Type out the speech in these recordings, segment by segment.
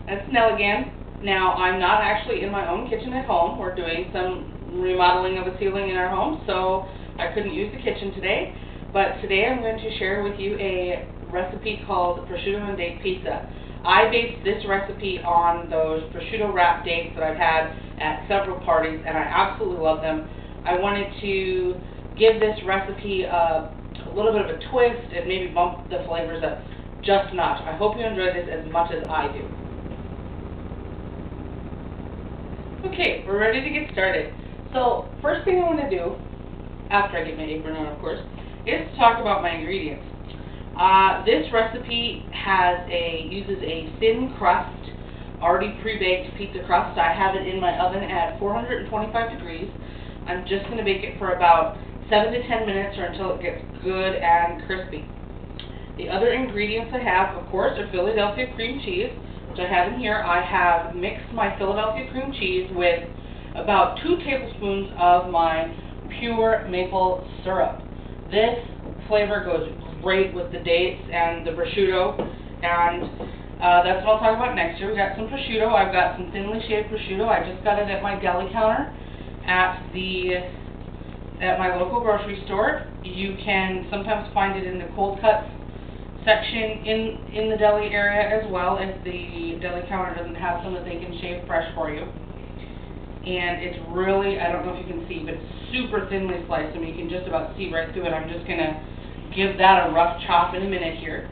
It's Nell again. Now, I'm not actually in my own kitchen at home. We're doing some remodeling of a ceiling in our home, so I couldn't use the kitchen today. But today I'm going to share with you a recipe called prosciutto and date pizza. I based this recipe on those prosciutto wrapped dates that I've had at several parties, and I absolutely love them. I wanted to give this recipe a little bit of a twist and maybe bump the flavors up just a notch. I hope you enjoy this as much as I do. Okay, we're ready to get started. So, first thing I want to do, after I get my apron on of course, is to talk about my ingredients. This recipe uses a thin crust, already pre-baked pizza crust. I have it in my oven at 425 degrees. I'm just going to bake it for about 7 to 10 minutes or until it gets good and crispy. The other ingredients I have, of course, are Philadelphia cream cheese, which I have in here. I have mixed my Philadelphia cream cheese with about 2 tablespoons of my pure maple syrup. This flavor goes great with the dates and the prosciutto, and that's what I'll talk about next here. We got some prosciutto. I've got some thinly shaved prosciutto. I just got it at my deli counter at my local grocery store. You can sometimes find it in the cold cuts section in the deli area as well, if the deli counter doesn't have some that they can shave fresh for you. And it's really, I don't know if you can see, but it's super thinly sliced. I mean, you can just about see right through it. I'm just going to give that a rough chop in a minute here.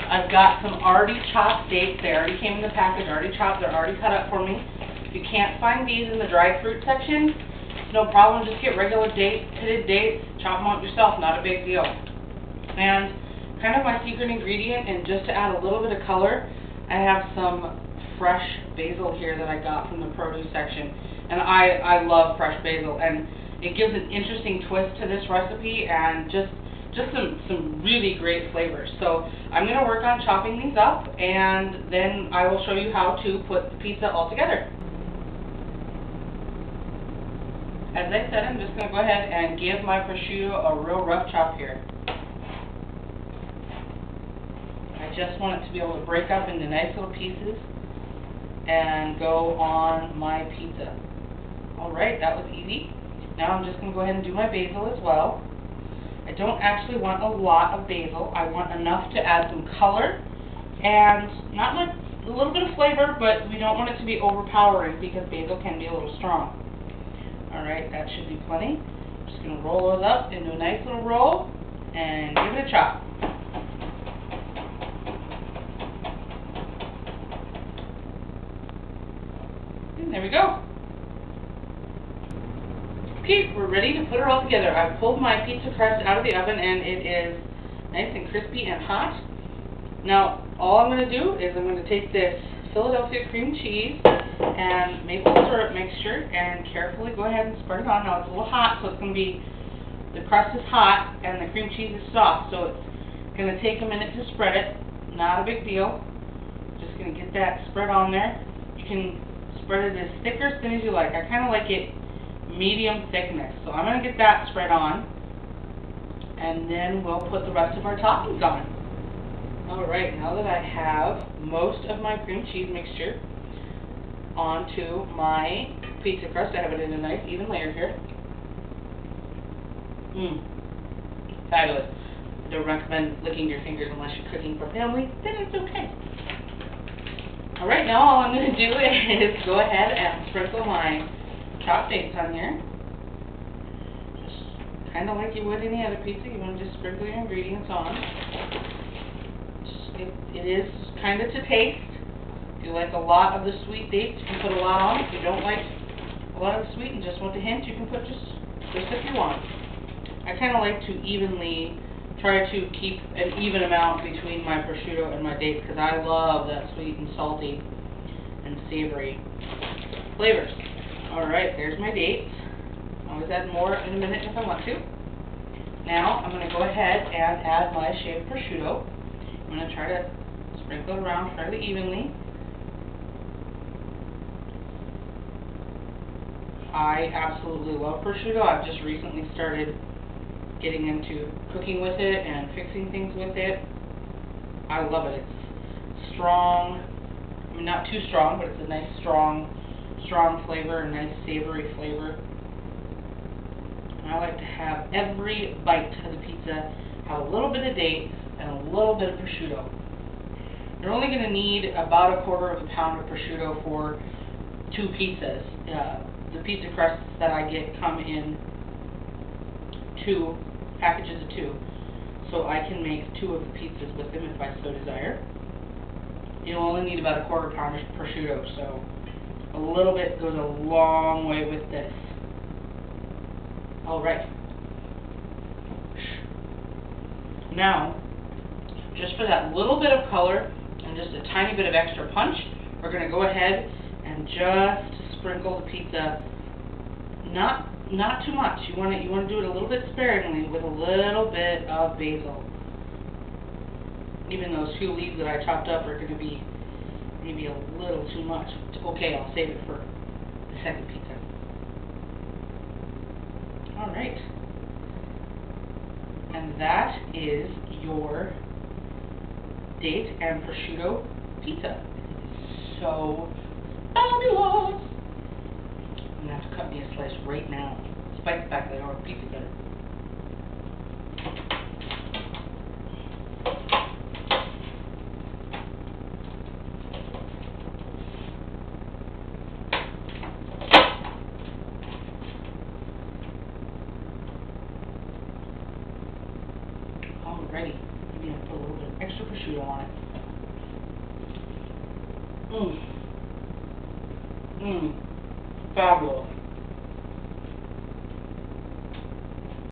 I've got some already chopped dates. They already came in the package, already chopped. They're already cut up for me. If you can't find these in the dried fruit section, it's no problem. Just get regular dates, pitted dates, chop them up yourself. Not a big deal. And kind of my secret ingredient, and just to add a little bit of color, I have some fresh basil here that I got from the produce section. And I love fresh basil, and it gives an interesting twist to this recipe and just some really great flavors. So I'm going to work on chopping these up, and then I will show you how to put the pizza all together. As I said, I'm just going to go ahead and give my prosciutto a real rough chop here. I just want it to be able to break up into nice little pieces and go on my pizza. Alright, that was easy. Now I'm just going to go ahead and do my basil as well. I don't actually want a lot of basil. I want enough to add some color and not like a little bit of flavor, but we don't want it to be overpowering because basil can be a little strong. Alright, that should be plenty. I'm just going to roll those up into a nice little roll and give it a chop. And there we go. Okay, we're ready to put it all together. I've pulled my pizza crust out of the oven and it is nice and crispy and hot. Now, all I'm going to do is I'm going to take this Philadelphia cream cheese and maple syrup mixture and carefully go ahead and spread it on. Now, it's a little hot, so it's going to be, the crust is hot and the cream cheese is soft, so it's going to take a minute to spread it. Not a big deal. Just going to get that spread on there. You can spread it as thick or thin as you like. I kind of like it medium thickness. So I'm going to get that spread on, and then we'll put the rest of our toppings on. Alright, now that I have most of my cream cheese mixture onto my pizza crust, I have it in a nice even layer here. Fabulous. I don't recommend licking your fingers unless you're cooking for family, then it's okay. Alright, now all I'm going to do is go ahead and sprinkle my chopped dates on here. Just kind of like you would any other pizza, you want to just sprinkle your ingredients on. It is kind of to taste. If you like a lot of the sweet dates, you can put a lot on. If you don't like a lot of the sweet and just want the hint, you can put just if you want. I kind of like to try to keep an even amount between my prosciutto and my dates because I love that sweet and salty and savory flavors. Alright, there's my dates. I'll always add more in a minute if I want to. Now I'm going to go ahead and add my shaved prosciutto. I'm going to try to sprinkle it around fairly evenly. I absolutely love prosciutto. I've just recently started getting into cooking with it and fixing things with it. I love it. It's strong, mean, not too strong, but it's a nice strong flavor, a nice savory flavor. And I like to have every bite of the pizza have a little bit of date and a little bit of prosciutto. You're only going to need about a quarter of a pound of prosciutto for 2 pizzas. The pizza crusts that I get come in 2 packages of 2, so I can make 2 of the pizzas with them if I so desire. You'll only need about a quarter pound of prosciutto, so a little bit goes a long way with this. Alright. Now, just for that little bit of color and just a tiny bit of extra punch, we're going to go ahead and just sprinkle the pizza. Not too much. You want to do it a little bit sparingly with a little bit of basil. Even those few leaves that I chopped up are going to be maybe a little too much. Okay, I'll save it for the second pizza. Alright. And that is your date and prosciutto pizza. So fabulous! I'm going to have to cut me a slice right now. Spice back there, or pizza better. Alrighty, maybe I'll put a little bit of extra prosciutto on it. Fabulous.